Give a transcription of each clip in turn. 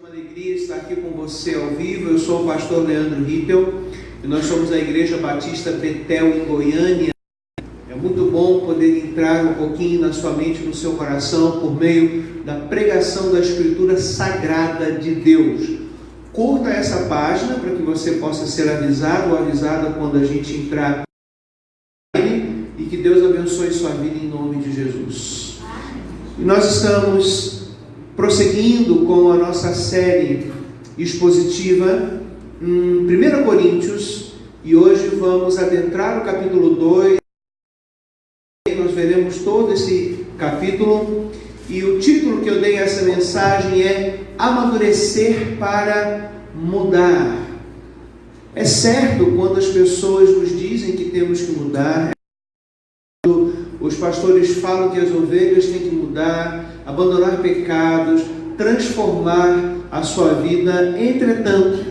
Uma alegria estar aqui com você ao vivo. Eu sou o pastor Leandro Rittel e nós somos a Igreja Batista Betel em Goiânia. É muito bom poder entrar um pouquinho na sua mente, no seu coração, por meio da pregação da Escritura Sagrada de Deus. Curta essa página para que você possa ser avisado ou avisada quando a gente entrar e que Deus abençoe sua vida em nome de Jesus. E nós estamos prosseguindo com a nossa série expositiva em 1 Coríntios e hoje vamos adentrar o capítulo 2. Nós veremos todo esse capítulo e o título que eu dei a essa mensagem é Amadurecer para Mudar. É certo quando as pessoas nos dizem que temos que mudar, os pastores falam que as ovelhas têm que mudar, abandonar pecados, transformar a sua vida. Entretanto,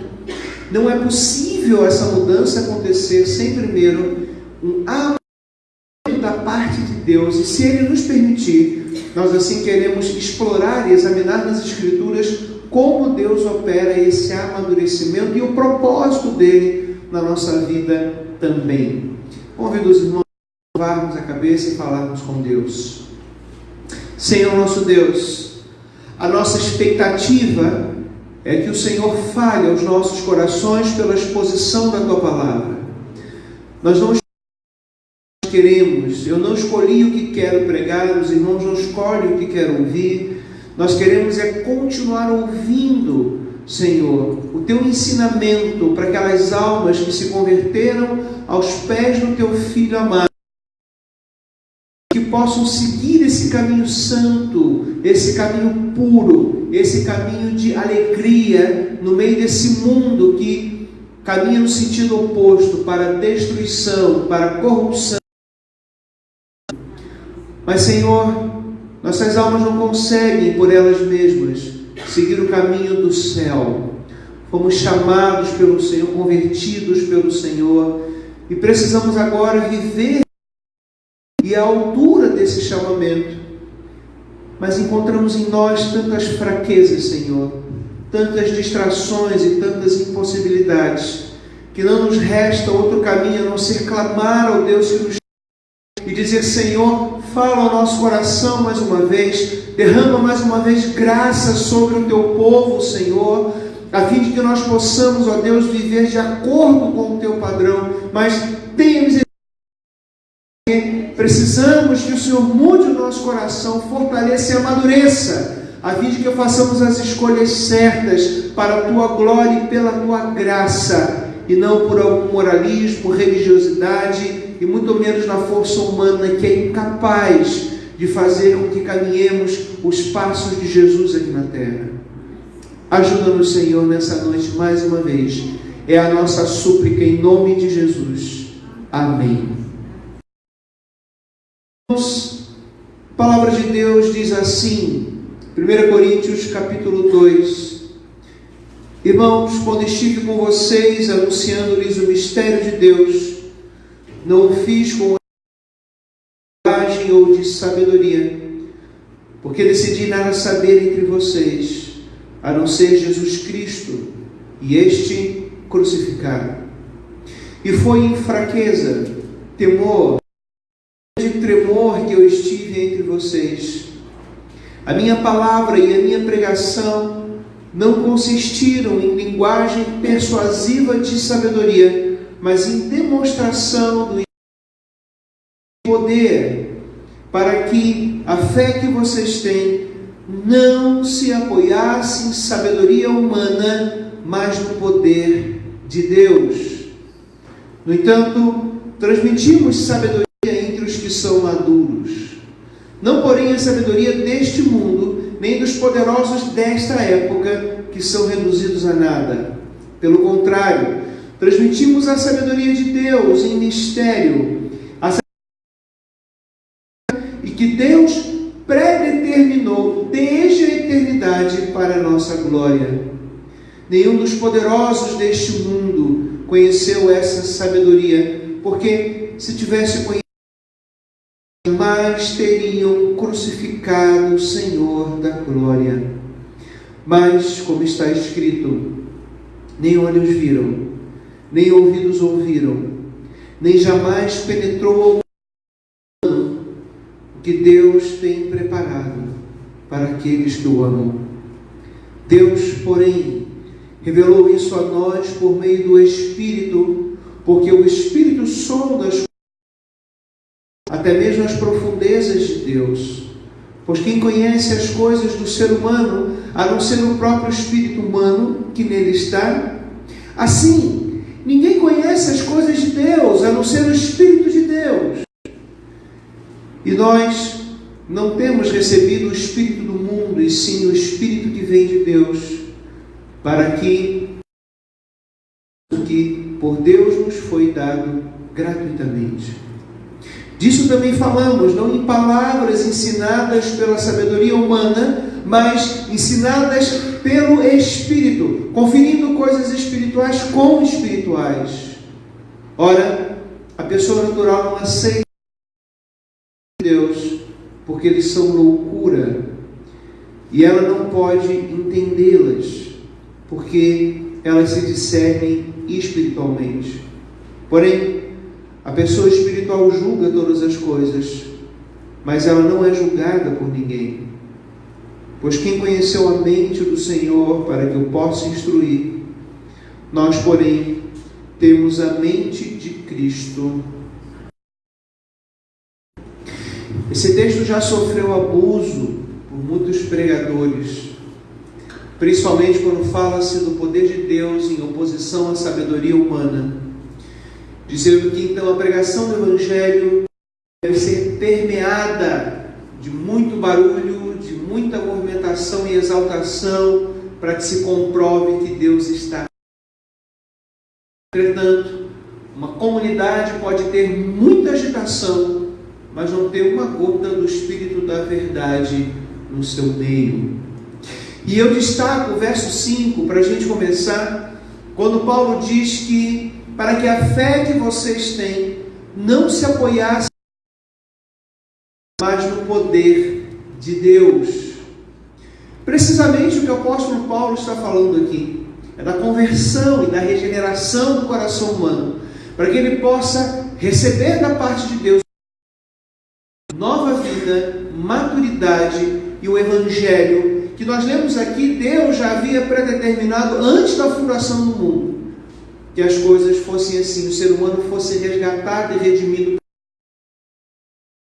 não é possível essa mudança acontecer sem primeiro um amadurecimento da parte de Deus. E se Ele nos permitir, nós assim queremos explorar e examinar nas Escrituras como Deus opera esse amadurecimento e o propósito dele na nossa vida também. Convido os irmãos a levarmos a cabeça e falarmos com Deus. Senhor nosso Deus, a nossa expectativa é que o Senhor fale aos nossos corações pela exposição da Tua Palavra. Nós não queremos, eu não escolhi o que quero pregar, os irmãos não escolhem o que querem ouvir. Nós queremos é continuar ouvindo, Senhor, o Teu ensinamento para aquelas almas que se converteram aos pés do Teu Filho amado, que possam seguir esse caminho santo, esse caminho puro, esse caminho de alegria no meio desse mundo que caminha no sentido oposto para a destruição, para a corrupção. Mas, Senhor, nossas almas não conseguem por elas mesmas seguir o caminho do céu. Fomos chamados pelo Senhor, convertidos pelo Senhor, e precisamos agora viver e à altura desse chamamento. Mas encontramos em nós tantas fraquezas, Senhor, tantas distrações e tantas impossibilidades, que não nos resta outro caminho a não ser clamar ao Deus que nos chama e dizer: Senhor, fala ao nosso coração mais uma vez, derrama mais uma vez graça sobre o Teu povo, Senhor, a fim de que nós possamos, ó Deus, viver de acordo com o Teu padrão. Mas tenha misericórdia. Precisamos que o Senhor mude o nosso coração, fortaleça e amadureça, a fim de que façamos as escolhas certas para a Tua glória e pela Tua graça, e não por algum moralismo, religiosidade, e muito menos na força humana que é incapaz de fazer com que caminhemos os passos de Jesus aqui na terra. Ajuda-nos, Senhor, nessa noite mais uma vez. É a nossa súplica em nome de Jesus. Amém. A palavra de Deus diz assim, 1 Coríntios capítulo 2: Irmãos, quando estive com vocês anunciando-lhes o mistério de Deus, não o fiz com linguagem ou de sabedoria, porque decidi nada saber entre vocês, a não ser Jesus Cristo e este crucificado. E foi em fraqueza, temor, de tremor que eu estive entre vocês. A minha palavra e a minha pregação não consistiram em linguagem persuasiva de sabedoria, mas em demonstração do poder, para que a fé que vocês têm não se apoiasse em sabedoria humana, mas no poder de Deus. No entanto, transmitimos sabedoria entre os que são maduros, não porém a sabedoria deste mundo, nem dos poderosos desta época, que são reduzidos a nada. Pelo contrário, transmitimos a sabedoria de Deus em mistério, e que Deus predeterminou desde a eternidade para a nossa glória. Nenhum dos poderosos deste mundo conheceu essa sabedoria, porque se tivesse conhecido, jamais teriam crucificado o Senhor da glória. Mas, como está escrito, nem olhos viram, nem ouvidos ouviram, nem jamais penetrou o que Deus tem preparado para aqueles que o amam. Deus, porém, revelou isso a nós por meio do Espírito, porque o Espírito sonda as coisas, até mesmo as profundezas de Deus. Pois quem conhece as coisas do ser humano, a não ser o próprio espírito humano que nele está? Assim, ninguém conhece as coisas de Deus, a não ser o Espírito de Deus. E nós não temos recebido o Espírito do mundo, e sim o Espírito que vem de Deus, para que o que por Deus nos foi dado gratuitamente. Disso também falamos, não em palavras ensinadas pela sabedoria humana, mas ensinadas pelo Espírito, conferindo coisas espirituais com espirituais. Ora, a pessoa natural não aceita Deus, porque eles são loucura, e ela não pode entendê-las, porque elas se discernem espiritualmente. Porém, a pessoa espiritual julga todas as coisas, mas ela não é julgada por ninguém. Pois quem conheceu a mente do Senhor para que o possa instruir? Nós, porém, temos a mente de Cristo. Esse texto já sofreu abuso por muitos pregadores, principalmente quando fala-se do poder de Deus em oposição à sabedoria humana, dizendo que então a pregação do Evangelho deve ser permeada de muito barulho, de muita movimentação e exaltação, para que se comprove que Deus está. Entretanto, uma comunidade pode ter muita agitação, mas não ter uma gota do Espírito da verdade no seu meio. E eu destaco o verso 5 para a gente começar, quando Paulo diz que para que a fé que vocês têm não se apoiasse mas no poder de Deus. Precisamente o que o apóstolo Paulo está falando aqui é da conversão e da regeneração do coração humano, para que ele possa receber da parte de Deus nova vida, maturidade e o Evangelho, que nós lemos aqui, Deus já havia predeterminado antes da fundação do mundo, que as coisas fossem assim, o ser humano fosse resgatado e redimido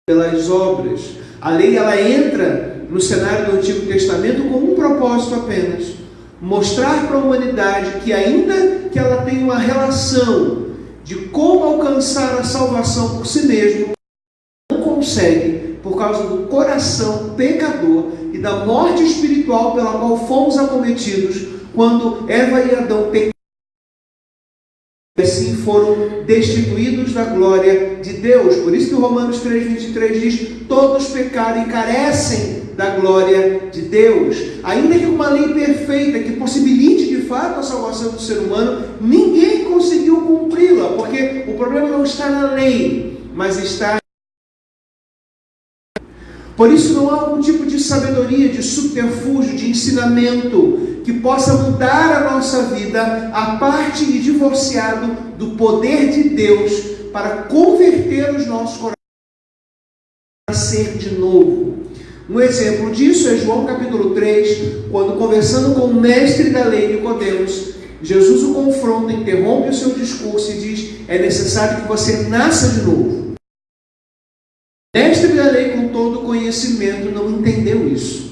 pelas obras. A lei, ela entra no cenário do Antigo Testamento com um propósito apenas: mostrar para a humanidade que ainda que ela tenha uma relação de como alcançar a salvação por si mesmo, não consegue, por causa do coração pecador e da morte espiritual pela qual fomos acometidos quando Eva e Adão pecaram. Assim foram destituídos da glória de Deus. Por isso que Romanos 3,23 diz: todos pecaram e carecem da glória de Deus. Ainda que uma lei perfeita que possibilite de fato a salvação do ser humano, ninguém conseguiu cumpri-la, porque o problema não está na lei, mas está. Por isso não há algum tipo de sabedoria, de subterfúgio, de ensinamento que possa mudar a nossa vida à parte e divorciado do poder de Deus para converter os nossos corações a nascer de novo. Um exemplo disso é João capítulo 3, quando conversando com o mestre da lei, Nicodemos, Jesus o confronta, interrompe o seu discurso e diz: é necessário que você nasça de novo. O mestre da lei, com todo conhecimento, não entendeu isso.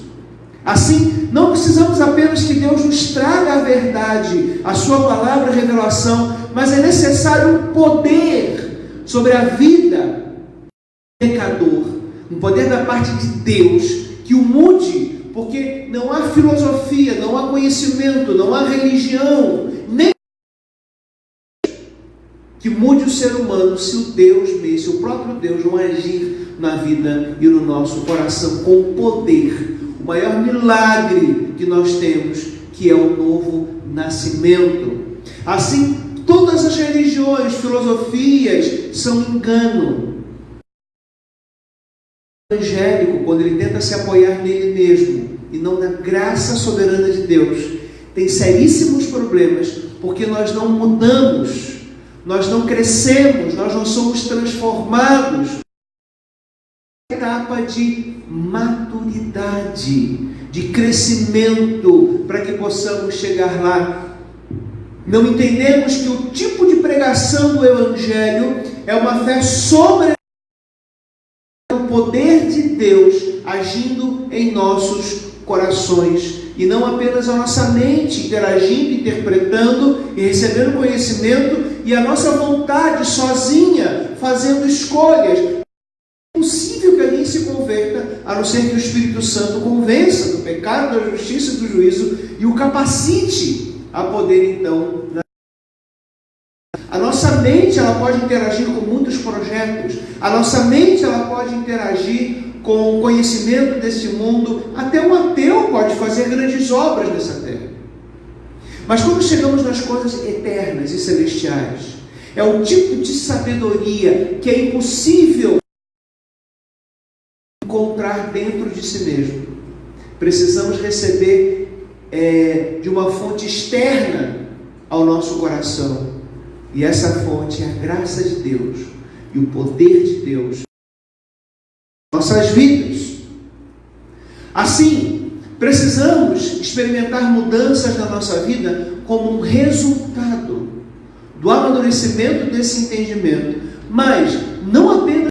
Assim, não precisamos apenas que Deus nos traga a verdade, a sua palavra, a revelação, mas é necessário um poder sobre a vida do pecador, um poder da parte de Deus que o mude, porque não há filosofia, não há conhecimento, não há religião, nem que mude o ser humano se o Deus mesmo, se o próprio Deus não agir na vida e no nosso coração com poder. O maior milagre que nós temos, que é o novo nascimento. Assim, todas as religiões, filosofias são engano. O evangélico, quando ele tenta se apoiar nele mesmo, e não na graça soberana de Deus, tem seríssimos problemas, porque nós não mudamos, nós não crescemos, nós não somos transformados. Etapa de maturidade, de crescimento, para que possamos chegar lá. Não entendemos que o tipo de pregação do Evangelho é uma fé sobre o poder de Deus agindo em nossos corações, e não apenas a nossa mente interagindo, interpretando e recebendo conhecimento, e a nossa vontade sozinha fazendo escolhas. É possível que a gente se converta, a não ser que o Espírito Santo convença do pecado, da justiça e do juízo e o capacite a poder então. A nossa mente ela pode interagir com muitos projetos, a nossa mente ela pode interagir com o conhecimento desse mundo, até um ateu pode fazer grandes obras nessa terra. Mas quando chegamos nas coisas eternas e celestiais, é um tipo de sabedoria que é impossível encontrar dentro de si mesmo. Precisamos receber de uma fonte externa ao nosso coração. E essa fonte é a graça de Deus e o poder de Deus em nossas vidas. Assim, precisamos experimentar mudanças na nossa vida como um resultado do amadurecimento desse entendimento, mas não apenas,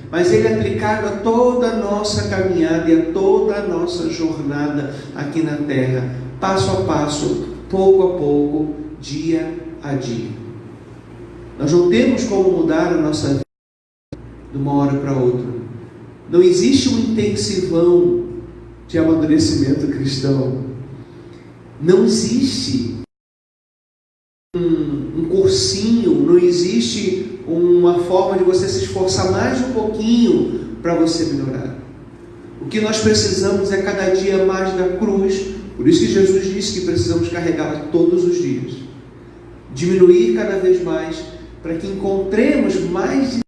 mas ele é aplicado a toda a nossa caminhada e a toda a nossa jornada aqui na terra, passo a passo, pouco a pouco, dia a dia. Nós não temos como mudar a nossa vida de uma hora para outra. Não existe um intensivão de amadurecimento cristão. Não existe um cursinho, não existe uma forma de você se esforçar mais um pouquinho para você melhorar. O que nós precisamos é cada dia mais da cruz. Por isso que Jesus disse que precisamos carregá-la todos os dias. Diminuir cada vez mais, para que encontremos mais.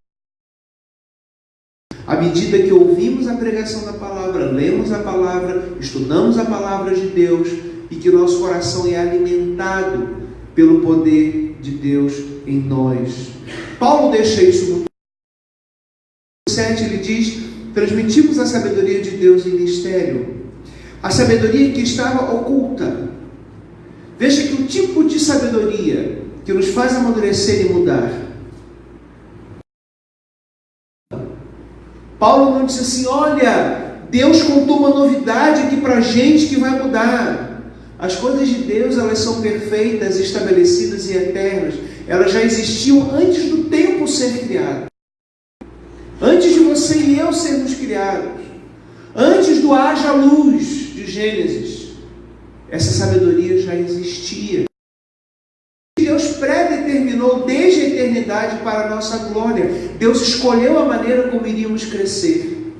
À medida que ouvimos a pregação da palavra, lemos a palavra, estudamos a palavra de Deus, e que o nosso coração é alimentado pelo poder de Deus em nós. Paulo deixa isso no 7, ele diz: transmitimos a sabedoria de Deus em mistério, a sabedoria que estava oculta. Veja que o tipo de sabedoria que nos faz amadurecer e mudar. Paulo não disse assim: olha, Deus contou uma novidade aqui para a gente que vai mudar. As coisas de Deus, elas são perfeitas, estabelecidas e eternas. Elas já existiam antes do tempo ser criado. Antes de você e eu sermos criados. Antes do haja luz de Gênesis. Essa sabedoria já existia. Deus predeterminou desde a eternidade para a nossa glória. Deus escolheu a maneira como iríamos crescer.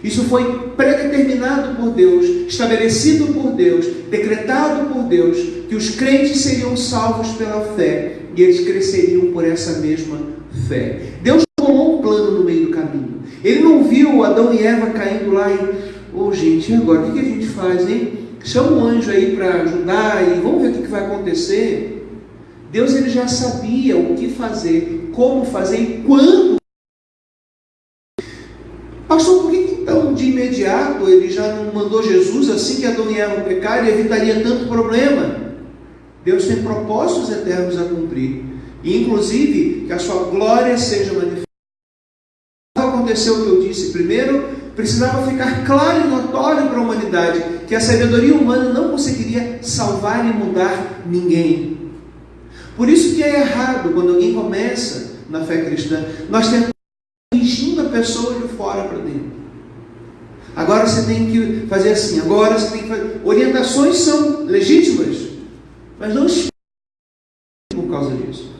Isso foi predeterminado por Deus, estabelecido por Deus, decretado por Deus, que os crentes seriam salvos pela fé e eles cresceriam por essa mesma fé. Deus tomou um plano no meio do caminho. Ele não viu Adão e Eva caindo lá e, gente, e agora? O que a gente faz, hein? Chama um anjo aí para ajudar e vamos ver o que vai acontecer. Deus ele já sabia o que fazer, como fazer e quando. Pastor, por que então de imediato ele já não mandou Jesus assim que Adão e Eva pecaram e evitaria tanto problema? Deus tem propósitos eternos a cumprir, e inclusive que a sua glória seja manifestada. Aconteceu o que eu disse primeiro. Precisava ficar claro e notório para a humanidade que a sabedoria humana não conseguiria salvar e mudar ninguém. Por isso que é errado quando alguém começa na fé cristã, nós tentamos corrigindo a pessoa de fora para dentro. Agora você tem que fazer assim, agora você tem que fazer. Orientações são legítimas, mas não por causa disso.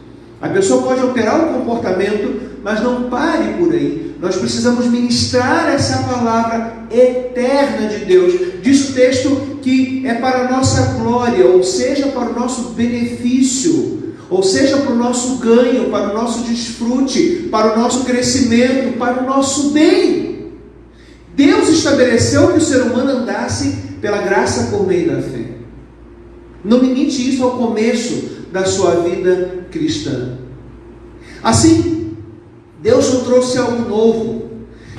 A pessoa pode alterar o comportamento, mas não pare por aí. Nós precisamos ministrar essa palavra eterna de Deus. Diz o texto que é para a nossa glória, ou seja, para o nosso benefício, ou seja, para o nosso ganho, para o nosso desfrute, para o nosso crescimento, para o nosso bem. Deus estabeleceu estabeleceu que o ser humano andasse pela graça por meio da fé. Não limite isso ao começo da sua vida cristã. Assim, Deus não trouxe algo novo.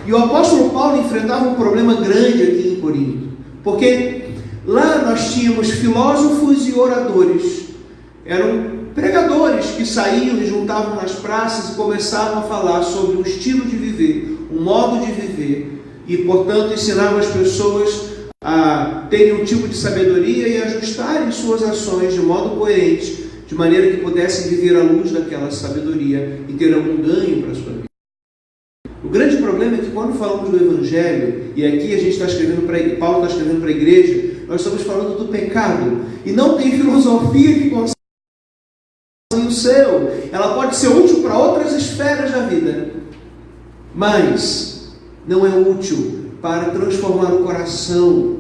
E o apóstolo Paulo enfrentava um problema grande aqui em Corinto. Porque lá nós tínhamos filósofos e oradores. Eram pregadores que saíam e juntavam nas praças e começavam a falar sobre um estilo de viver, um modo de viver. E, portanto, ensinavam as pessoas a terem um tipo de sabedoria e ajustarem suas ações de modo coerente, de maneira que pudessem viver à luz daquela sabedoria e ter algum ganho para a sua vida. O grande problema é que quando falamos do Evangelho, e aqui a gente está escrevendo Paulo está escrevendo para a igreja, nós estamos falando do pecado, e não tem filosofia que consegue o céu. Ela pode ser útil para outras esferas da vida, mas não é útil para transformar o coração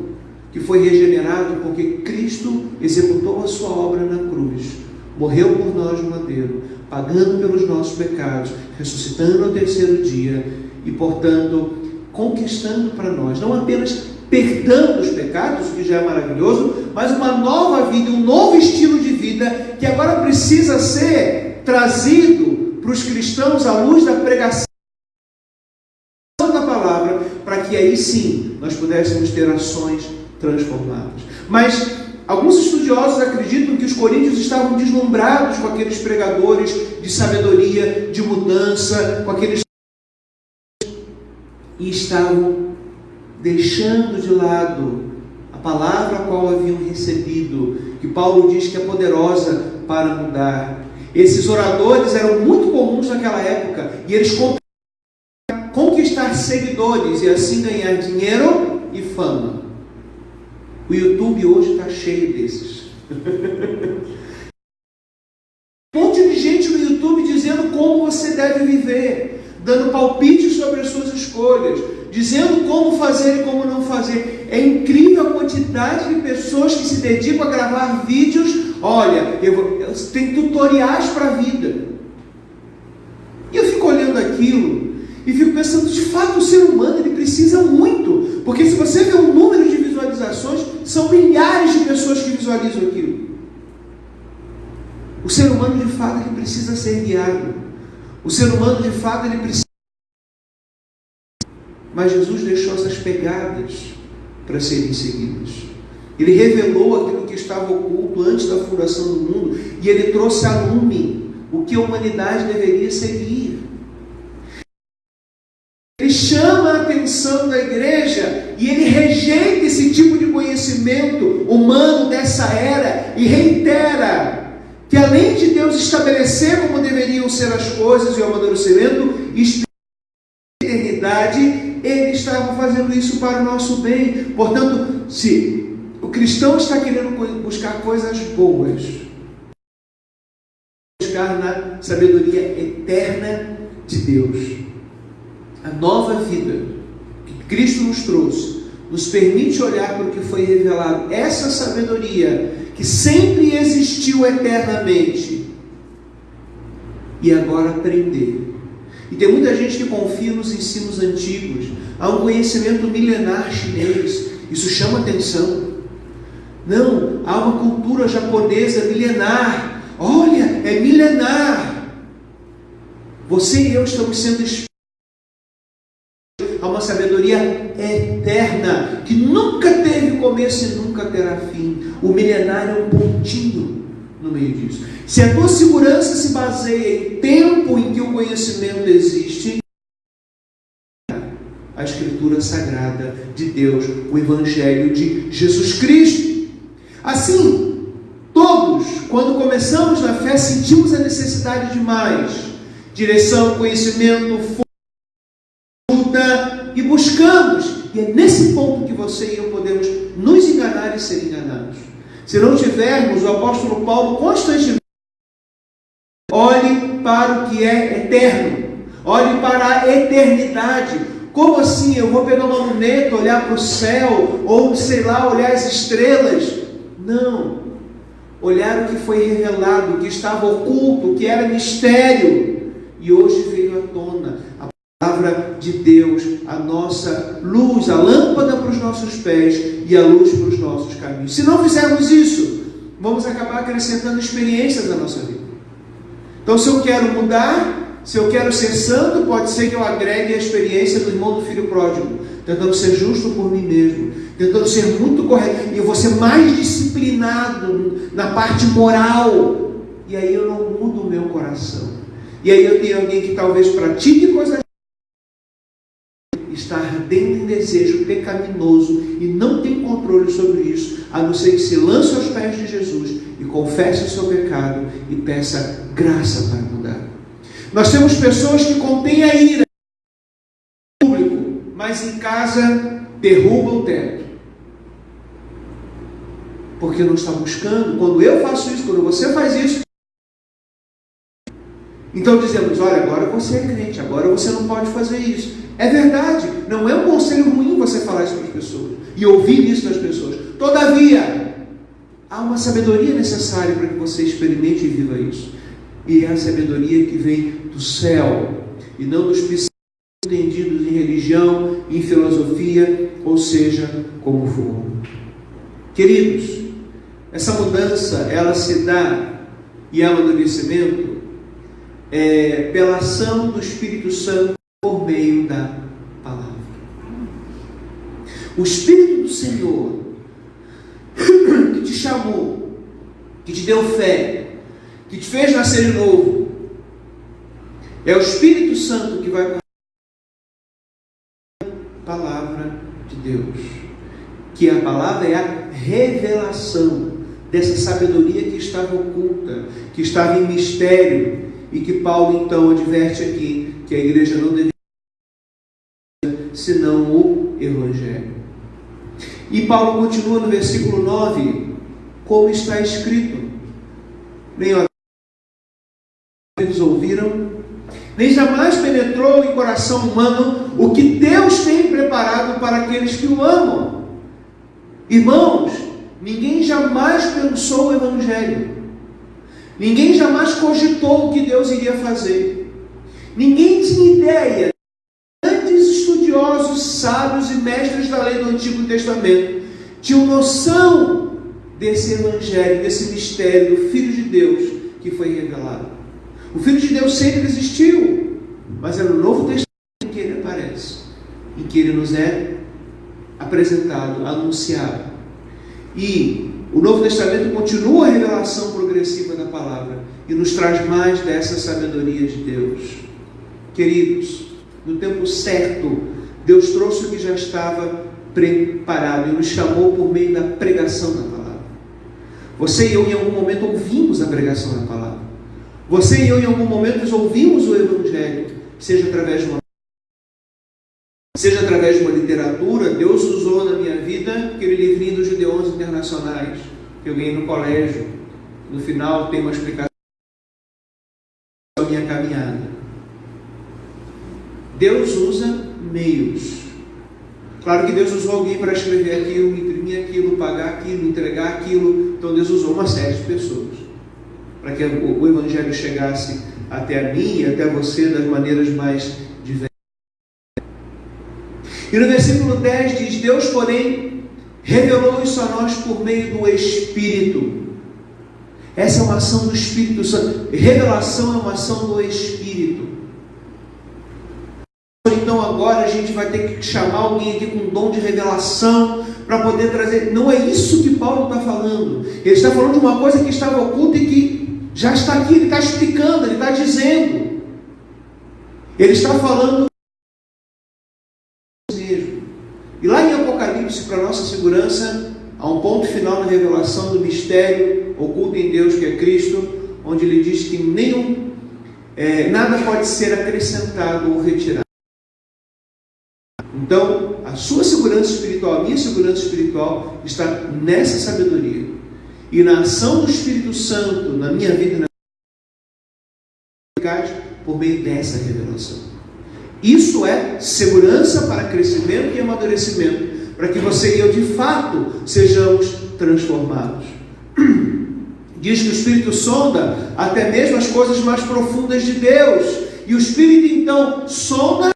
que foi regenerado porque Cristo executou a sua obra na cruz, morreu por nós no madeiro, pagando pelos nossos pecados, ressuscitando ao terceiro dia e, portanto, conquistando para nós, não apenas perdão dos pecados, que já é maravilhoso, mas uma nova vida, um novo estilo de vida que agora precisa ser trazido para os cristãos à luz da pregação da palavra, para que aí sim nós pudéssemos ter ações transformadas. Mas alguns estudiosos acreditam que os coríntios estavam deslumbrados com aqueles pregadores de sabedoria, de mudança, com aqueles e estavam deixando de lado a palavra a qual haviam recebido, que Paulo diz que é poderosa para mudar. Esses oradores eram muito comuns naquela época e eles conquistar seguidores e assim ganhar dinheiro e fama. O YouTube hoje está cheio desses. Um monte de gente no YouTube dizendo como você deve viver, dando palpites sobre as suas escolhas, dizendo como fazer e como não fazer. É incrível a quantidade de pessoas que se dedicam a gravar vídeos. Olha, tem tutoriais para a vida. E eu fico olhando aquilo e fico pensando, de fato, o ser humano ele precisa muito. Porque se você vê o número de visualizações, são milhares de pessoas que visualizam aquilo. O ser humano, de fato, ele precisa ser guiado. O ser humano, de fato, ele precisa. Mas Jesus deixou essas pegadas para serem seguidas. Ele revelou aquilo que estava oculto antes da fundação do mundo e ele trouxe a lume o que a humanidade deveria seguir. Ele chama a atenção da igreja e ele rejeita esse tipo de conhecimento humano dessa era e reitera que além de Deus estabelecer como deveriam ser as coisas e o amadurecimento e a eternidade, ele estava fazendo isso para o nosso bem. Portanto, se o cristão está querendo buscar coisas boas, buscar na sabedoria eterna de Deus, a nova vida que Cristo nos trouxe, nos permite olhar para o que foi revelado, essa sabedoria que sempre existiu eternamente, e agora aprender. E tem muita gente que confia nos ensinos antigos. Há um conhecimento milenar chinês, isso chama atenção. Não, há uma cultura japonesa milenar. Olha, é milenar. Você e eu estamos sendo a uma sabedoria eterna, que nunca teve começo e nunca terá fim. O milenar é um pontinho no meio disso. Se a tua segurança se baseia em tempo em que o conhecimento existe, a Escritura Sagrada de Deus, o Evangelho de Jesus Cristo. Assim, todos, quando começamos na fé, sentimos a necessidade de mais direção, conhecimento, luta, e buscamos. E é nesse ponto que você e eu podemos nos enganar e ser enganados. Se não tivermos, o apóstolo Paulo constantemente olhe para o que é eterno, olhe para a eternidade. Como assim? Eu vou pegar uma luneta, olhar para o céu, ou sei lá, olhar as estrelas? Não. Olhar o que foi revelado, o que estava oculto, o que era mistério, e hoje veio à tona. A palavra palavra de Deus, a nossa luz, a lâmpada para os nossos pés e a luz para os nossos caminhos. Se não fizermos isso, vamos acabar acrescentando experiências na nossa vida. Então, se eu quero mudar, se eu quero ser santo, pode ser que eu agregue a experiência do irmão do filho pródigo, tentando ser justo por mim mesmo, tentando ser muito correto, e eu vou ser mais disciplinado na parte moral, e aí eu não mudo o meu coração. E aí eu tenho alguém que talvez pratique coisas, está ardendo em desejo pecaminoso e não tem controle sobre isso, a não ser que se lance aos pés de Jesus e confesse o seu pecado e peça graça para mudar. Nós temos pessoas que contêm a ira em público, mas em casa derrubam o teto. Porque não está buscando. Quando eu faço isso, quando você faz isso, então dizemos, olha, agora você é crente, agora você não pode fazer isso. É verdade, não é um conselho ruim você falar isso para as pessoas e ouvir isso das pessoas. Todavia, há uma sabedoria necessária para que você experimente e viva isso. E é a sabedoria que vem do céu e não dos pseudos entendidos em religião, em filosofia, ou seja, como for. Queridos, essa mudança, ela se dá e amadurecimento pela ação do Espírito Santo por meio da palavra. O Espírito do Senhor que te chamou, que te deu fé, que te fez nascer de novo, é o Espírito Santo que vai com a palavra de Deus, que a palavra é a revelação dessa sabedoria que estava oculta, que estava em mistério, e que Paulo então adverte aqui que a igreja não deveria senão o Evangelho. E Paulo continua no versículo 9, como está escrito: nem eles ouviram, nem jamais penetrou em coração humano o que Deus tem preparado para aqueles que o amam. Irmãos, ninguém jamais pensou o Evangelho. Ninguém jamais cogitou o que Deus iria fazer. Ninguém tinha ideia. Grandes estudiosos, sábios e mestres da lei do Antigo Testamento tinham noção desse Evangelho, desse mistério do Filho de Deus que foi revelado. O Filho de Deus sempre existiu, mas é no Novo Testamento em que ele aparece, em que ele nos é apresentado, anunciado. E o Novo Testamento continua a revelação progressiva da palavra e nos traz mais dessa sabedoria de Deus. Queridos, no tempo certo, Deus trouxe o que já estava preparado e nos chamou por meio da pregação da palavra. Você e eu, em algum momento, ouvimos a pregação da palavra. Você e eu, em algum momento, ouvimos o Evangelho, seja através de uma literatura. Deus usou na minha vida aquele livrinho dos Gideões Internacionais, que eu ganhei no colégio. No final tem uma explicação da minha caminhada. Deus usa meios. Claro que Deus usou alguém para escrever aquilo, imprimir aquilo, pagar aquilo, entregar aquilo. Então Deus usou uma série de pessoas para que o Evangelho chegasse até a mim e até você das maneiras mais diversas. E no versículo 10 diz: Deus, porém, revelou isso a nós por meio do Espírito. Essa é uma ação do Espírito Santo. Revelação é uma ação do Espírito. Então agora a gente vai ter que chamar alguém aqui com dom de revelação para poder trazer. Não é isso que Paulo está falando. Ele está falando de uma coisa que estava oculta e que já está aqui. Ele está explicando, ele está dizendo. Ele está falando mesmo. E lá em Apocalipse, para nossa segurança, há um ponto final na revelação do mistério oculto em Deus, que é Cristo, onde ele diz que nada pode ser acrescentado ou retirado. Então, a sua segurança espiritual, a minha segurança espiritual está nessa sabedoria e na ação do Espírito Santo na minha vida, por meio dessa revelação. Isso é segurança para crescimento e amadurecimento, para que você e eu de fato sejamos transformados. Diz que o Espírito sonda até mesmo as coisas mais profundas de Deus, e o Espírito então sonda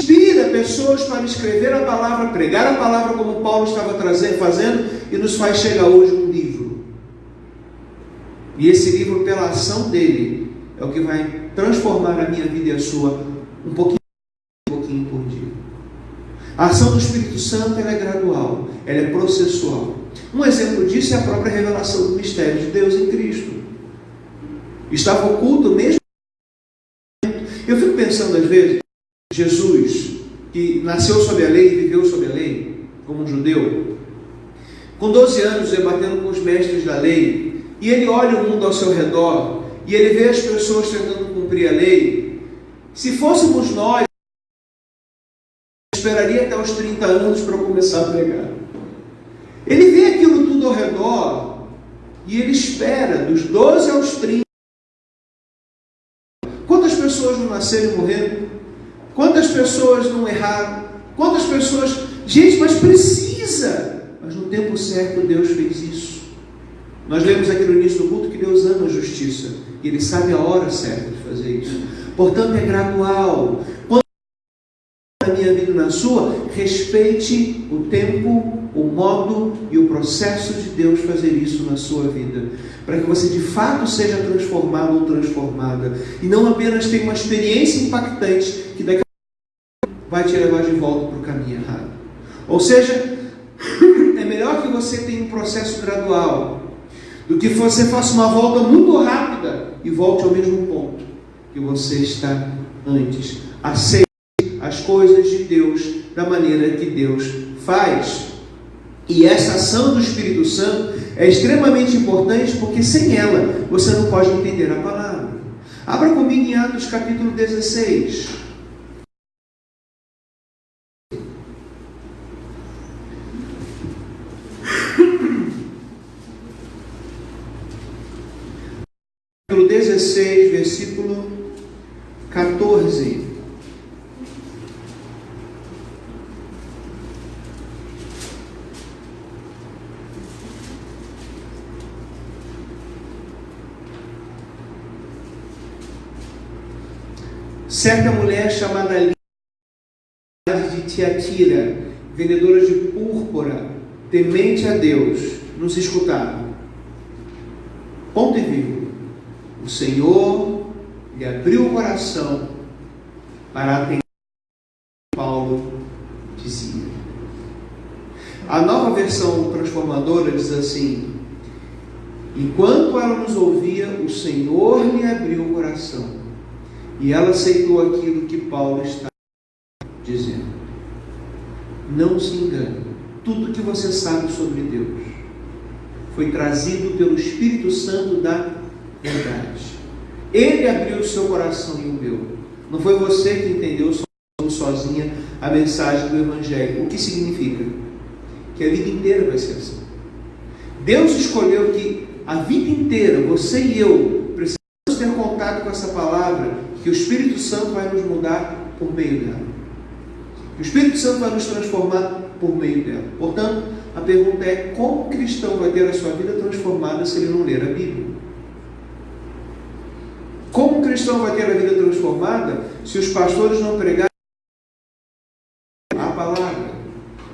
inspira pessoas para escrever a palavra, pregar a palavra como Paulo estava fazendo, e nos faz chegar hoje um livro. E esse livro, pela ação dele, é o que vai transformar a minha vida e a sua um pouquinho por dia. A ação do Espírito Santo ela é gradual, ela é processual. Um exemplo disso é a própria revelação do mistério de Deus em Cristo. Estava oculto mesmo. Eu fico pensando às vezes, Jesus, que nasceu sob a lei e viveu sob a lei, como um judeu, com 12 anos debatendo com os mestres da lei, e ele olha o mundo ao seu redor, e ele vê as pessoas tentando cumprir a lei. Se fôssemos nós, esperaria até os 30 anos para começar a pregar. Ele vê aquilo tudo ao redor, e ele espera dos 12 aos 30. Quantas pessoas não nasceram e morreram? Quantas pessoas não erraram? Quantas pessoas... Gente, mas precisa! Mas no tempo certo Deus fez isso. Nós lemos aqui no início do culto que Deus ama a justiça. E Ele sabe a hora certa de fazer isso. Portanto, é gradual. Quando na minha vida e na sua, respeite o tempo, o modo e o processo de Deus fazer isso na sua vida, para que você de fato seja transformado ou transformada, e não apenas tenha uma experiência impactante que daqui a pouco vai te levar de volta para o caminho errado. Ou seja, é melhor que você tenha um processo gradual do que você faça uma volta muito rápida e volte ao mesmo ponto que você está antes. Aceite as coisas de Deus da maneira que Deus faz. E essa ação do Espírito Santo é extremamente importante, porque sem ela você não pode entender a palavra. Abra comigo em Atos capítulo 16. Capítulo 16, versículo 14. Certa mulher chamada Lídia de Tiatira, vendedora de púrpura, temente a Deus, nos escutava. Ponto e vírgula. O Senhor lhe abriu o coração para atender o que Paulo dizia. A nova versão transformadora diz assim: enquanto ela nos ouvia, o Senhor lhe abriu o coração e ela aceitou aquilo que Paulo está dizendo. Não se engane. Tudo que você sabe sobre Deus foi trazido pelo Espírito Santo da verdade. Ele abriu o seu coração e o meu. Não foi você que entendeu sozinha a mensagem do Evangelho. O que significa? Que a vida inteira vai ser assim. Deus escolheu que a vida inteira, você e eu, precisamos ter contato com essa palavra, que o Espírito Santo vai nos mudar por meio dela. Que o Espírito Santo vai nos transformar por meio dela. Portanto, a pergunta é: como o cristão vai ter a sua vida transformada se ele não ler a Bíblia? Como o cristão vai ter a vida transformada se os pastores não pregarem a palavra?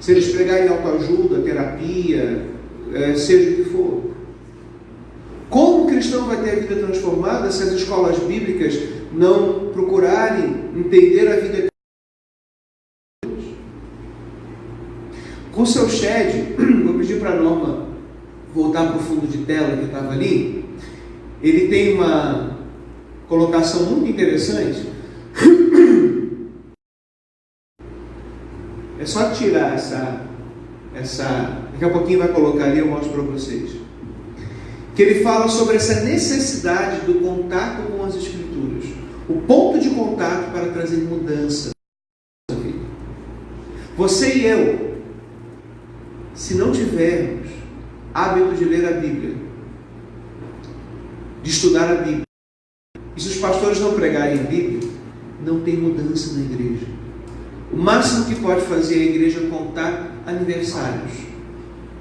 Se eles pregarem autoajuda, terapia, seja o que for. Como o cristão vai ter a vida transformada se as escolas bíblicas não procurarem entender a vida de Deus? Com o seu Shed, vou pedir para a Norma voltar para o fundo de tela que estava ali. Ele tem uma colocação muito interessante. É só tirar essa. Daqui a pouquinho vai colocar ali, eu mostro para vocês. Que ele fala sobre essa necessidade do contato com as Escrituras. O ponto de contato para trazer mudança na nossa vida. Você e eu, se não tivermos hábito de ler a Bíblia, de estudar a Bíblia, e se os pastores não pregarem a Bíblia, não tem mudança na igreja. O máximo que pode fazer a igreja é contar aniversários,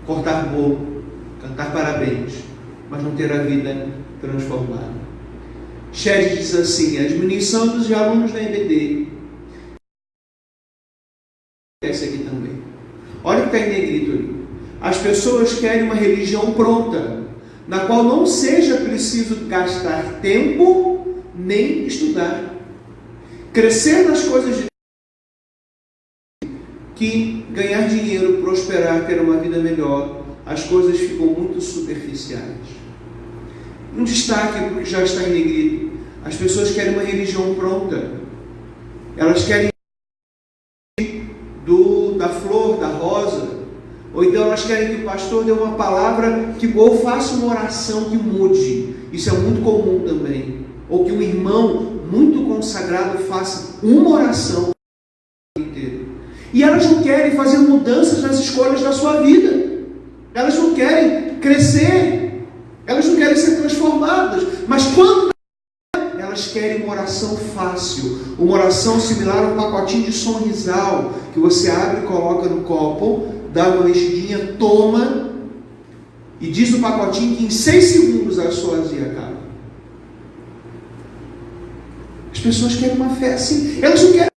cortar bolo, cantar parabéns, mas não ter a vida transformada. Shed diz assim: a diminuição dos alunos da EBD acontece aqui também. Olha o que está em negrito ali. As pessoas querem uma religião pronta, na qual não seja preciso gastar tempo nem estudar. Crescer nas coisas de Deus, que ganhar dinheiro, prosperar, ter uma vida melhor, as coisas ficam muito superficiais. Um destaque porque já está em negrito. As pessoas querem uma religião pronta. Elas querem da flor, da rosa. Ou então elas querem que o pastor dê uma palavra ou faça uma oração que mude. Isso é muito comum também. Ou que um irmão muito consagrado faça uma oração inteira. E elas não querem fazer mudanças nas escolhas da sua vida. Elas não querem crescer. Elas não querem ser transformadas. Mas quando elas querem uma oração fácil, uma oração similar a um pacotinho de Sonrisal, que você abre e coloca no copo, dá uma mexidinha, toma, e diz no pacotinho que em 6 segundos a sua azia acaba. As pessoas querem uma fé assim. Elas não querem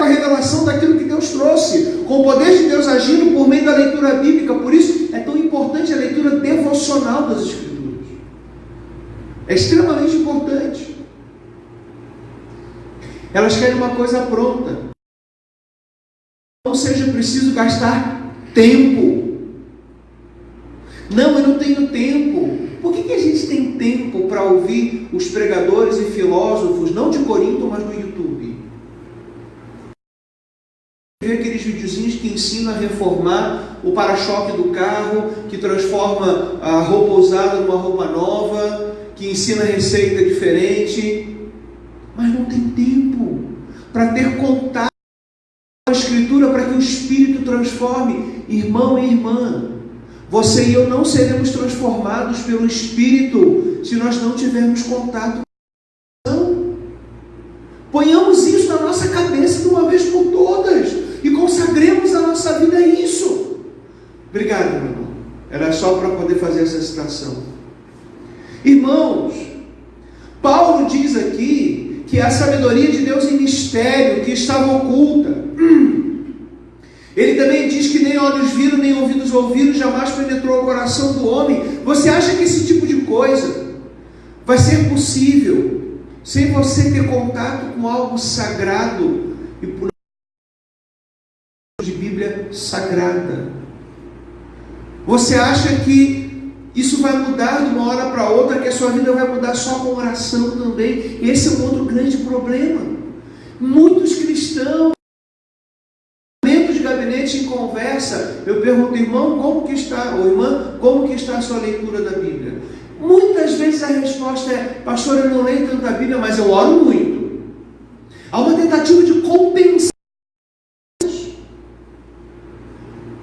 a revelação daquilo que Deus trouxe, com o poder de Deus agindo por meio da leitura bíblica. Por isso é tão importante a leitura devocional das Escrituras. É extremamente importante. Elas querem uma coisa pronta. Não seja preciso gastar tempo. Não, eu não tenho tempo. Por que a gente tem tempo para ouvir os pregadores e filósofos, não de Corinto, mas no YouTube? Ver aqueles videozinhos que ensinam a reformar o para-choque do carro, que transforma a roupa usada numa roupa nova, que ensina receita diferente, mas não tem tempo para ter contato com a Escritura, para que o Espírito transforme. Irmão e irmã, você e eu não seremos transformados pelo Espírito se nós não tivermos contato com a oração. Ponhamos isso na nossa cabeça de uma vez por todas e consagremos a nossa vida a isso. Obrigado, meu irmão. Era só para poder fazer essa citação. Irmãos, Paulo diz aqui que a sabedoria de Deus em mistério, que estava oculta. Ele também diz que nem olhos viram, nem ouvidos ouviram, jamais penetrou o coração do homem. Você acha que esse tipo de coisa vai ser possível sem você ter contato com algo sagrado e por de Bíblia sagrada? Você acha que isso vai mudar de uma hora para outra, que a sua vida vai mudar só com oração também? Esse é um outro grande problema. Muitos cristãos, de gabinete em conversa, eu pergunto, irmão, como que está, ou irmã, como que está a sua leitura da Bíblia? Muitas vezes a resposta é, pastor, eu não leio tanta Bíblia, mas eu oro muito. Há uma tentativa de compensar.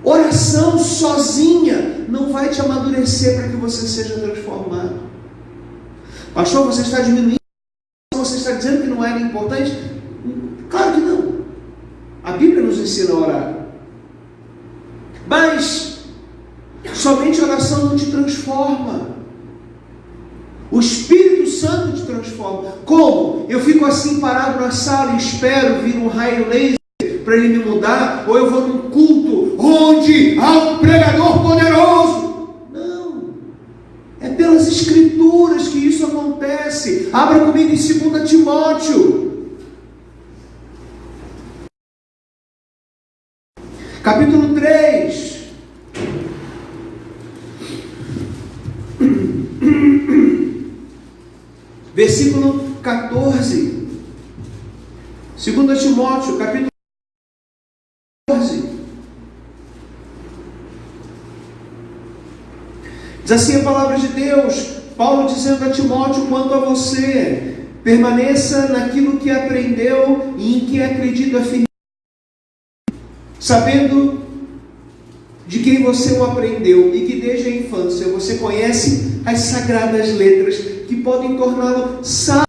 Oração sozinha não vai te amadurecer para que você seja transformado. Pastor, você está diminuindo? Você está dizendo que não era importante? Claro que não. A Bíblia nos ensina a orar. Mas somente a oração não te transforma. O Espírito Santo te transforma. Como? Eu fico assim parado na sala e espero vir um raio laser para ele me mudar? Ou eu vou num culto onde há um pregador poderoso? Não. É pelas Escrituras que isso acontece. Abra comigo em 2 Timóteo. Capítulo 3. Versículo 14. 2 Timóteo, capítulo 14. Diz assim a palavra de Deus, Paulo dizendo a Timóteo, quanto a você, permaneça naquilo que aprendeu e em que acredita firmemente, sabendo de quem você o aprendeu e que desde a infância você conhece as sagradas letras que podem torná-lo sábio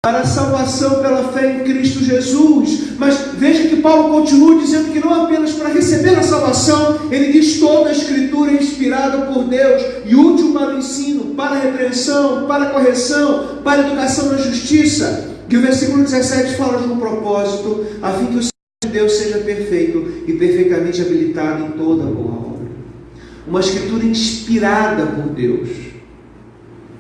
para a salvação pela fé em Cristo Jesus. Mas veja que Paulo continua dizendo que não apenas para receber a salvação, ele diz toda a Escritura é inspirada por Deus e útil para o ensino, para a repreensão, para a correção, para a educação na justiça. Que o versículo 17 fala de um propósito, a fim que o Deus seja perfeito e perfeitamente habilitado em toda boa obra. Uma escritura inspirada por Deus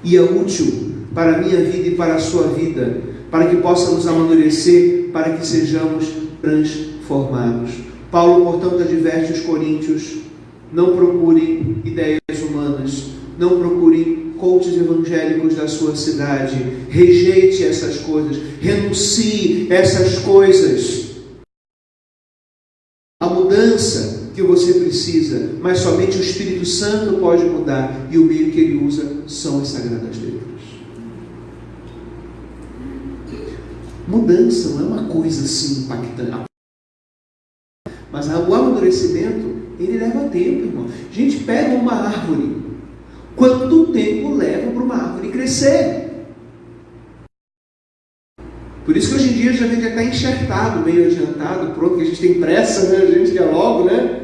e é útil para a minha vida e para a sua vida, para que possa nos amadurecer, para que sejamos transformados. Paulo, portanto, adverte os coríntios: não procurem ideias humanas, não procurem coaches evangélicos da sua cidade, rejeite essas coisas, renuncie essas coisas. A mudança que você precisa, mas somente o Espírito Santo pode mudar, e o meio que ele usa são as Sagradas Letras. Mudança não é uma coisa assim impactante, mas o amadurecimento, ele leva tempo, irmão. A gente pega uma árvore, quanto tempo leva para uma árvore crescer? Por isso que hoje em dia a gente já está enxertado, meio adiantado, pronto, que a gente tem pressa, né? A gente quer logo, né?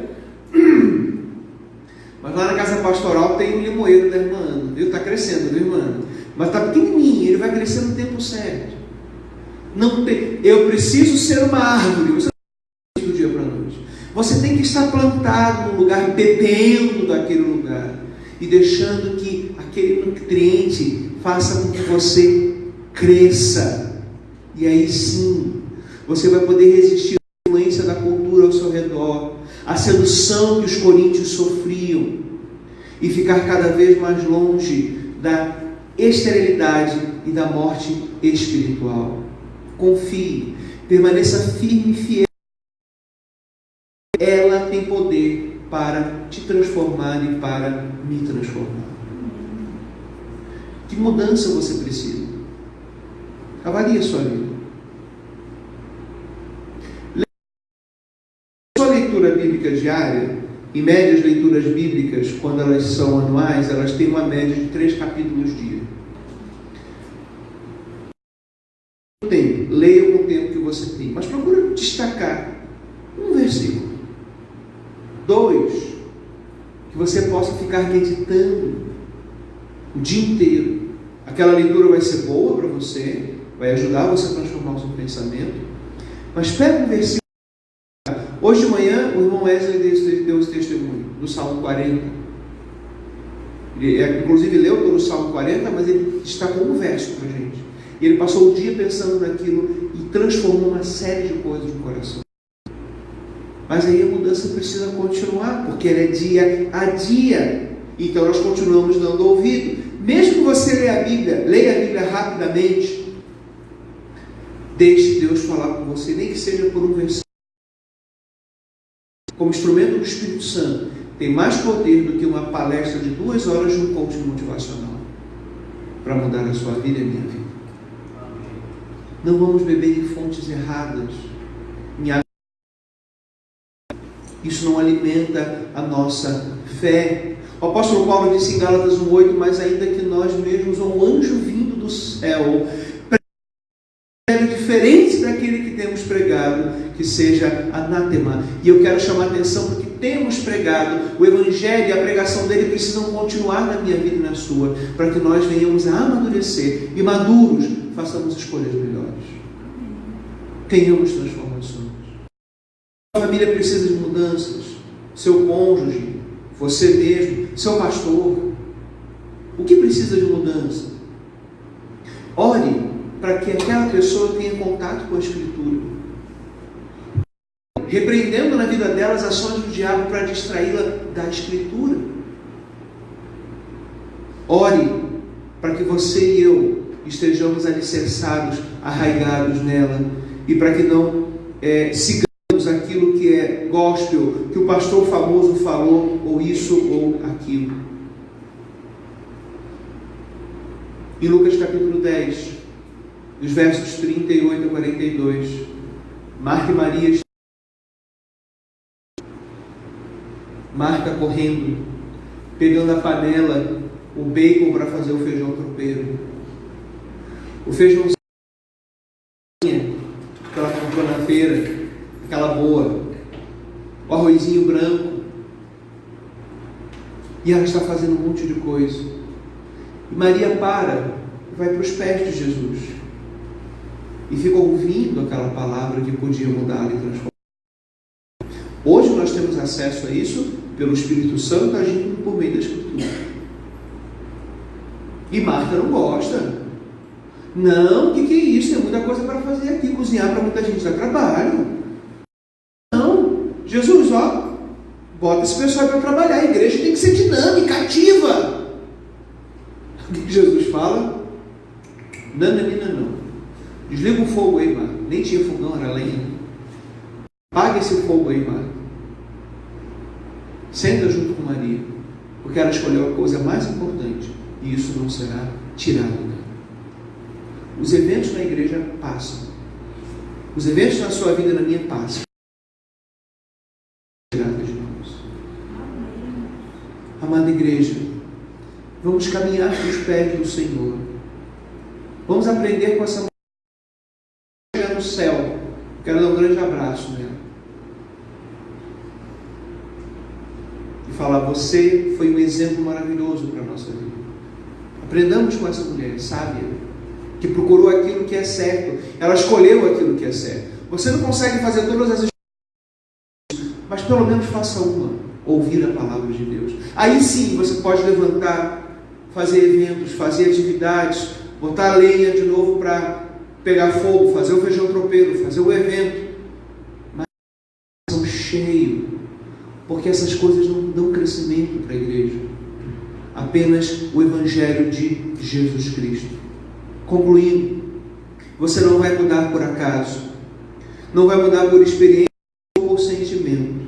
Mas lá na casa pastoral tem um limoeiro da irmã Ana, viu? Está crescendo, viu, irmã? Mas está pequenininho, ele vai crescer no tempo certo. Não tem, eu preciso ser uma árvore, você não precisa do dia para a noite. Você tem que estar plantado num lugar, bebendo daquele lugar e deixando que aquele nutriente faça com que você cresça. E aí sim, você vai poder resistir à influência da cultura ao seu redor, à sedução que os coríntios sofriam, e ficar cada vez mais longe da esterilidade e da morte espiritual. Confie, permaneça firme e fiel. Ela tem poder para te transformar e para me transformar. Que mudança você precisa? Avalie a sua vida. Sua leitura bíblica diária, em média as leituras bíblicas, quando elas são anuais, elas têm uma média de 3 capítulos dia. Leia com o tempo que você tem, mas procura destacar um versículo, 2, que você possa ficar meditando o dia inteiro. Aquela leitura vai ser boa para você, vai ajudar você a transformar o seu pensamento, mas pega um versículo. Hoje de manhã o irmão Wesley deu esse testemunho do Salmo 40. Ele, inclusive, leu todo o Salmo 40, mas ele destacou um verso para a gente. E ele passou o dia pensando naquilo e transformou uma série de coisas no coração. Mas aí a mudança precisa continuar, porque ela é dia a dia. Então nós continuamos dando ouvido. Mesmo que você leia a Bíblia rapidamente, deixe Deus falar com você, nem que seja por um versículo. Como instrumento do Espírito Santo, tem mais poder do que uma palestra de 2 horas de um coaching motivacional para mudar a sua vida e a minha vida. Não vamos beber em fontes erradas. Isso não alimenta a nossa fé. O apóstolo Paulo disse em Gálatas 1:8: mas ainda que nós mesmos, ou um anjo vindo do céu, pregue diferente daquele que temos pregado, que seja anátema. E eu quero chamar a atenção porque temos pregado, o Evangelho e a pregação dele precisam continuar na minha vida e na sua, para que nós venhamos a amadurecer e maduros, façamos escolhas melhores. Tenhamos transformações. A família precisa de mudanças. Seu cônjuge, você mesmo, seu pastor. O que precisa de mudança? Ore para que aquela pessoa tenha contato com a Escritura, repreendendo na vida delas ações do diabo para distraí-la da Escritura. Ore para que você e eu estejamos alicerçados, arraigados nela, e para que não sigamos aquilo que é gospel, que o pastor famoso falou, ou isso ou aquilo. Em Lucas capítulo 10, dos versos 38 a 42, Marta e Maria, Marta correndo, pegando a panela, o bacon para fazer o feijão tropeiro. O feijãozinho que ela comprou na feira, aquela boa, o arrozinho branco, e ela está fazendo um monte de coisa. E Maria para e vai para os pés de Jesus e fica ouvindo aquela palavra que podia mudá-la e transformá-la. acesso a isso? Pelo Espírito Santo agindo por meio da Escritura. E Marta não gosta. Não, o que é isso? Tem muita coisa para fazer aqui. Cozinhar para muita gente dá trabalho. Não, Jesus, bota esse pessoal para trabalhar. A igreja tem que ser dinâmica, ativa. O que Jesus fala? Não. Desliga o fogo aí, Marta. Nem tinha fogão, era lenha. Apaga esse fogo aí, Marta. Senta junto com Maria, porque ela escolheu a coisa mais importante, e isso não será tirado dela. Os eventos na igreja passam. Os eventos na sua vida e na minha passam. Tirados de nós. Amada igreja, vamos caminhar nos pés do Senhor. Vamos aprender com essa mulher chegar no céu. Quero dar um grande abraço nela. E falar, você foi um exemplo maravilhoso para a nossa vida. Aprendamos com essa mulher sábia, que procurou aquilo que é certo. Ela escolheu aquilo que é certo. Você não consegue fazer todas as escolhas, mas pelo menos faça uma. Ouvir a palavra de Deus. Aí sim você pode levantar, fazer eventos, fazer atividades, botar a lenha de novo para pegar fogo, fazer o feijão tropeiro, fazer o evento. Mas são cheios, porque essas coisas não dão crescimento para a igreja. Apenas o Evangelho de Jesus Cristo. Concluindo, você não vai mudar por acaso, não vai mudar por experiência ou por sentimento.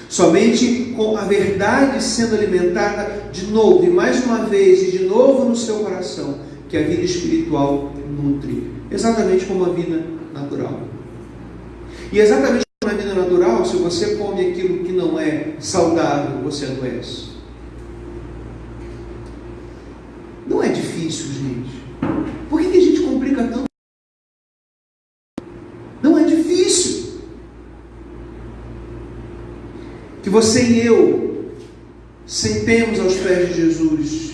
Somente com a verdade sendo alimentada de novo, e mais uma vez, e de novo no seu coração, que a vida espiritual nutre. Exatamente como a vida natural. E exatamente como a vida natural, se você come aquilo que não é saudável, você adoece. Não é difícil, gente. Por que a gente complica tanto? Não é difícil. Que você e eu sentemos aos pés de Jesus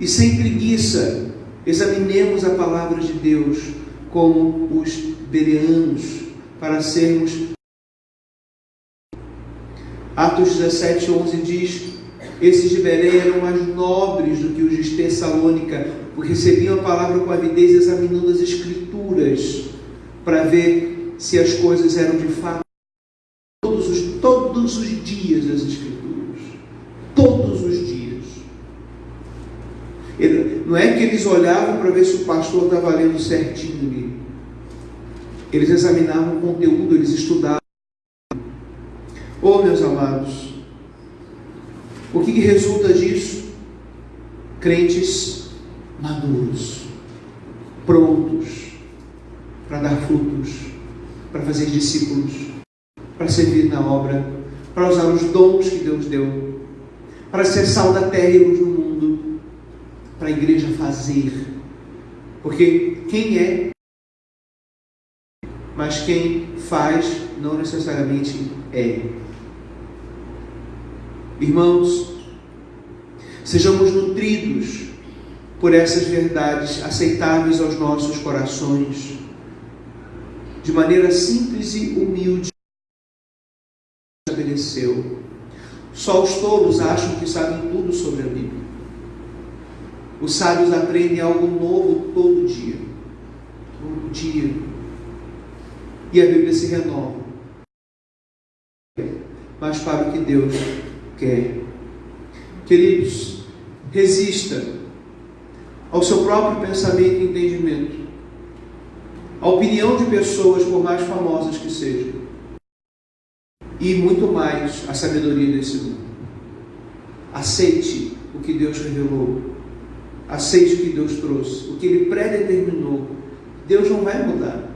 e sem preguiça examinemos a palavra de Deus como os bereanos para sermos. Atos 17:11 diz: esses de Bereia eram mais nobres do que os de Tessalônica, porque recebiam a palavra com avidez, examinando as Escrituras para ver se as coisas eram de fato. Todos os dias as Escrituras. Todos os dias. Não é que eles olhavam para ver se o pastor estava lendo certinho ali. Eles examinavam o conteúdo, eles estudavam. Oh, meus amados, o que resulta disso? Crentes maduros, prontos para dar frutos, para fazer discípulos, para servir na obra, para usar os dons que Deus deu, para ser sal da terra e luz no mundo, para a igreja fazer. Porque quem é, mas quem faz não necessariamente é. Irmãos, sejamos nutridos por essas verdades aceitáveis aos nossos corações, de maneira simples e humilde. Estabeleceu. Só os tolos acham que sabem tudo sobre a Bíblia. Os sábios aprendem algo novo todo dia. Todo dia. E a Bíblia se renova. Mas para o que Deus quer. Queridos, resista ao seu próprio pensamento e entendimento. A opinião de pessoas, por mais famosas que sejam. E muito mais a sabedoria desse mundo. Aceite o que Deus revelou. Aceite o que Deus trouxe. O que Ele predeterminou. Deus não vai mudar.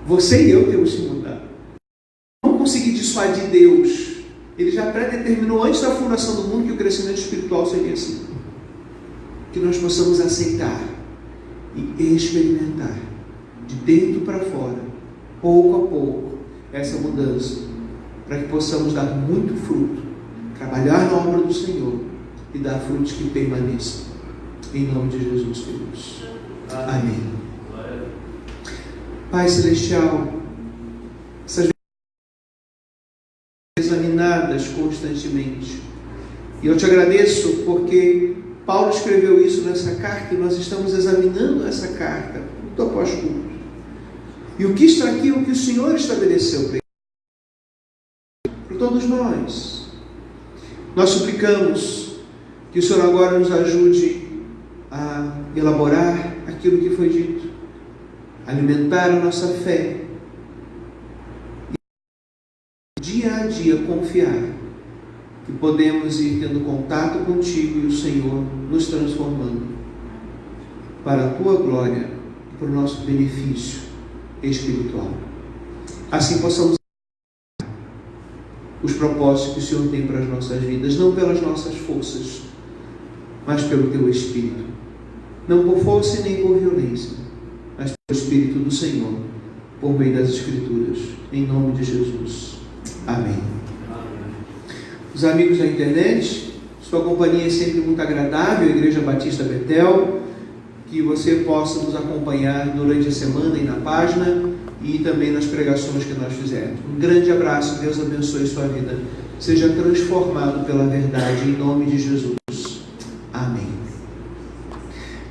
Você e eu temos que mudar. Não conseguir dissuadir Deus. Ele já predeterminou antes da fundação do mundo que o crescimento espiritual seria assim. Que nós possamos aceitar e experimentar de dentro para fora, pouco a pouco, essa mudança, para que possamos dar muito fruto, trabalhar na obra do Senhor e dar frutos que permaneçam. Em nome de Jesus, queridos. Amém. Pai Celestial, essas vezes examinadas constantemente. E eu te agradeço porque Paulo escreveu isso nessa carta e nós estamos examinando essa carta, culto após culto. E o que está aqui, o que o Senhor estabeleceu para todos nós. Nós suplicamos que o Senhor agora nos ajude a elaborar aquilo que foi dito, alimentar a nossa fé e dia a dia confiar que podemos ir tendo contato contigo e o Senhor nos transformando para a tua glória e para o nosso benefício espiritual. Assim possamos os propósitos que o Senhor tem para as nossas vidas, não pelas nossas forças, mas pelo teu Espírito. Não por força e nem por violência, mas pelo Espírito do Senhor, por meio das Escrituras. Em nome de Jesus. Amém. Os amigos da internet, sua companhia é sempre muito agradável, Igreja Batista Betel, que você possa nos acompanhar durante a semana e na página e também nas pregações que nós fizemos. Um grande abraço, Deus abençoe sua vida. Seja transformado pela verdade em nome de Jesus. Amém.